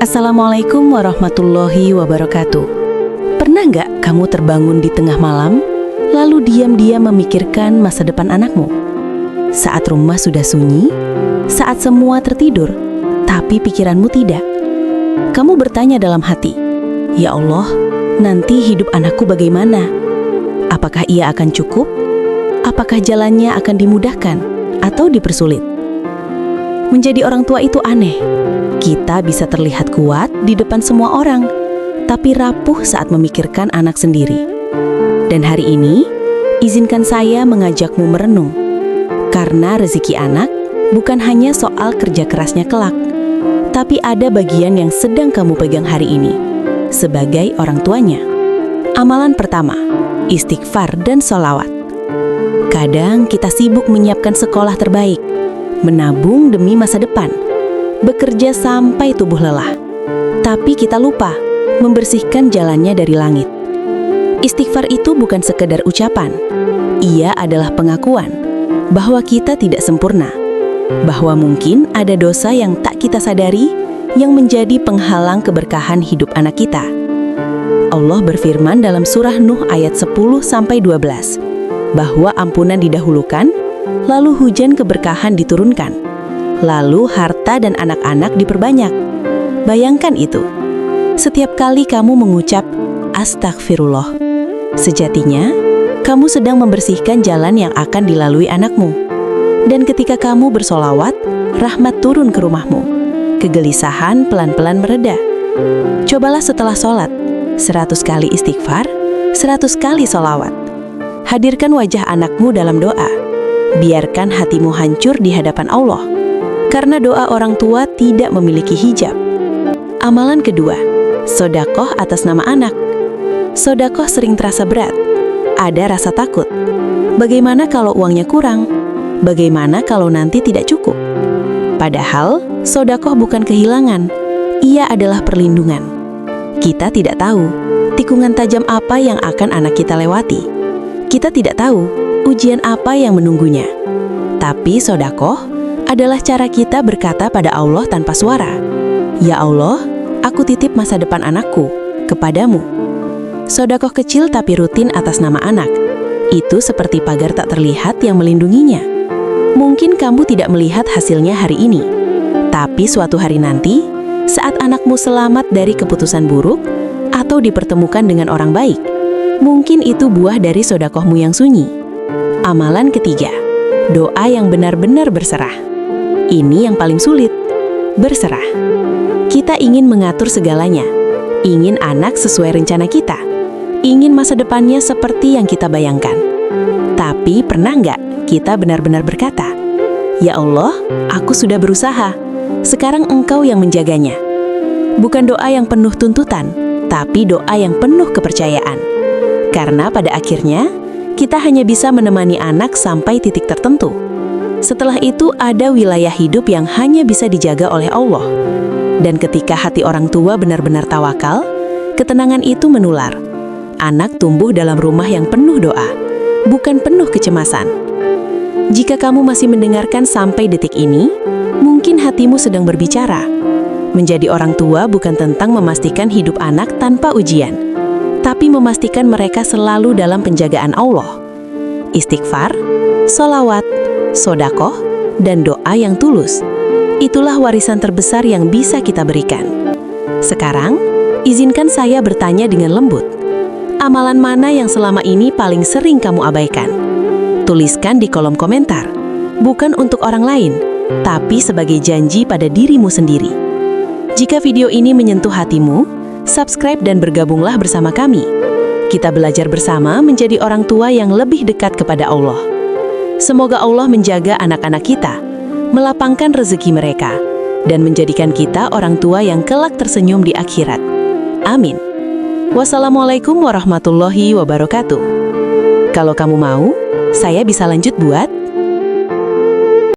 Assalamualaikum warahmatullahi wabarakatuh. Pernah nggak kamu terbangun di tengah malam, lalu diam-diam memikirkan masa depan anakmu? Saat rumah sudah sunyi, saat semua tertidur, tapi pikiranmu tidak. Kamu bertanya dalam hati, "Ya Allah, nanti hidup anakku bagaimana? Apakah ia akan cukup? Apakah jalannya akan dimudahkan atau dipersulit?" Menjadi orang tua itu aneh. Kita bisa terlihat kuat di depan semua orang, tapi rapuh saat memikirkan anak sendiri. Dan hari ini, izinkan saya mengajakmu merenung. Karena rezeki anak bukan hanya soal kerja kerasnya kelak, tapi ada bagian yang sedang kamu pegang hari ini, sebagai orang tuanya. Amalan pertama, istighfar dan sholawat. Kadang kita sibuk menyiapkan sekolah terbaik, menabung demi masa depan, bekerja sampai tubuh lelah. Tapi kita lupa membersihkan jalannya dari langit. Istighfar itu bukan sekedar ucapan. Ia adalah pengakuan bahwa kita tidak sempurna, bahwa mungkin ada dosa yang tak kita sadari yang menjadi penghalang keberkahan hidup anak kita. Allah berfirman dalam surah Nuh ayat 10-12 bahwa ampunan didahulukan, lalu hujan keberkahan diturunkan, lalu harta dan anak-anak diperbanyak. Bayangkan itu. Setiap kali kamu mengucap astagfirullah, sejatinya kamu sedang membersihkan jalan yang akan dilalui anakmu. Dan ketika kamu bersolawat, rahmat turun ke rumahmu. Kegelisahan pelan-pelan mereda. Cobalah setelah sholat, 100 kali istighfar, 100 kali solawat. Hadirkan wajah anakmu dalam doa. Biarkan hatimu hancur di hadapan Allah, karena doa orang tua tidak memiliki hijab. Amalan kedua, sedekah atas nama anak. Sedekah sering terasa berat. Ada rasa takut. Bagaimana kalau uangnya kurang? Bagaimana kalau nanti tidak cukup? Padahal, sedekah bukan kehilangan. Ia adalah perlindungan. Kita tidak tahu tikungan tajam apa yang akan anak kita lewati. Kita tidak tahu ujian apa yang menunggunya. Tapi sedekah adalah cara kita berkata pada Allah tanpa suara, "Ya Allah, aku titip masa depan anakku kepadamu." Sedekah kecil tapi rutin atas nama anak, itu seperti pagar tak terlihat yang melindunginya. Mungkin kamu tidak melihat hasilnya hari ini, tapi suatu hari nanti, saat anakmu selamat dari keputusan buruk atau dipertemukan dengan orang baik, mungkin itu buah dari sedekahmu yang sunyi. Amalan ketiga, doa yang benar-benar berserah. Ini yang paling sulit, berserah. Kita ingin mengatur segalanya, ingin anak sesuai rencana kita, ingin masa depannya seperti yang kita bayangkan. Tapi pernah nggak kita benar-benar berkata, "Ya Allah, aku sudah berusaha, sekarang Engkau yang menjaganya." Bukan doa yang penuh tuntutan, tapi doa yang penuh kepercayaan. Karena pada akhirnya, kita hanya bisa menemani anak sampai titik tertentu. Setelah itu ada wilayah hidup yang hanya bisa dijaga oleh Allah. Dan ketika hati orang tua benar-benar tawakal, ketenangan itu menular. Anak tumbuh dalam rumah yang penuh doa, bukan penuh kecemasan. Jika kamu masih mendengarkan sampai detik ini, mungkin hatimu sedang berbicara. Menjadi orang tua bukan tentang memastikan hidup anak tanpa ujian, tapi memastikan mereka selalu dalam penjagaan Allah. Istighfar, sholawat, sedekah, dan doa yang tulus. Itulah warisan terbesar yang bisa kita berikan. Sekarang, izinkan saya bertanya dengan lembut. Amalan mana yang selama ini paling sering kamu abaikan? Tuliskan di kolom komentar. Bukan untuk orang lain, tapi sebagai janji pada dirimu sendiri. Jika video ini menyentuh hatimu, subscribe dan bergabunglah bersama kami. Kita belajar bersama menjadi orang tua yang lebih dekat kepada Allah. Semoga Allah menjaga anak-anak kita, melapangkan rezeki mereka, dan menjadikan kita orang tua yang kelak tersenyum di akhirat. Amin. Wassalamualaikum warahmatullahi wabarakatuh. Kalau kamu mau, saya bisa lanjut buat